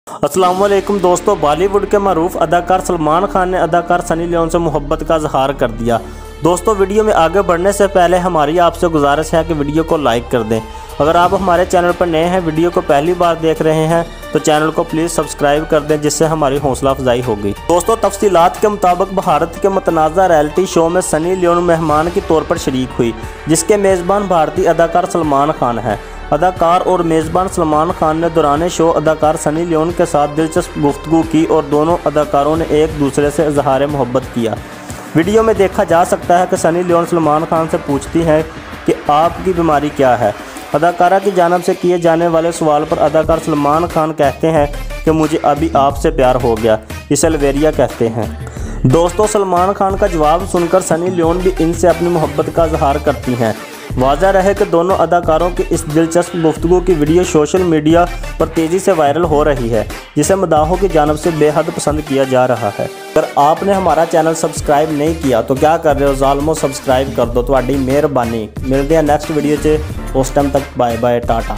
अस्सलाम वालेकुम दोस्तों, बॉलीवुड के मरूफ अदाकार सलमान खान ने अदाकार सनी लियोन से मोहब्बत का इजहार कर दिया। दोस्तों, वीडियो में आगे बढ़ने से पहले हमारी आपसे गुजारिश है कि वीडियो को लाइक कर दें। अगर आप हमारे चैनल पर नए हैं, वीडियो को पहली बार देख रहे हैं तो चैनल को प्लीज़ सब्सक्राइब कर दें, जिससे हमारी हौसला अफजाई होगी। दोस्तों, तफसीलात के मुताबिक भारत के मुतनाज़ा रियलिटी शो में सनी लियोन मेहमान के तौर पर शरीक हुई, जिसके मेज़बान भारतीय अदाकार सलमान खान हैं। अदाकार और मेज़बान सलमान खान ने दौरान शो अदाकार सनी लियोन के साथ दिलचस्प गुफ्तगू की और दोनों अदाकारों ने एक दूसरे से इजहार मोहब्बत किया। वीडियो में देखा जा सकता है कि सनी लियोन सलमान खान से पूछती हैं कि आपकी बीमारी क्या है। अदाकारा की जानिब से किए जाने वाले सवाल पर अदाकार सलमान खान कहते हैं कि मुझे अभी आपसे प्यार हो गया, इसे अलवेरिया कहते हैं। दोस्तों, सलमान खान का जवाब सुनकर सनी लियोन भी इनसे अपनी मोहब्बत का इजहार करती हैं। वाज़ह रहे कि दोनों अदाकारों की इस दिलचस्प गुफ्तगू की वीडियो सोशल मीडिया पर तेज़ी से वायरल हो रही है, जिसे मदाहों की जानिब से बेहद पसंद किया जा रहा है। अगर आपने हमारा चैनल सब्सक्राइब नहीं किया तो क्या कर रहे हो ज़ालिमो, सब्सक्राइब कर दो, तुहाडी मेहरबानी। मिलते हैं नेक्स्ट वीडियो से, उस टाइम तक बाय बाय, टाटा।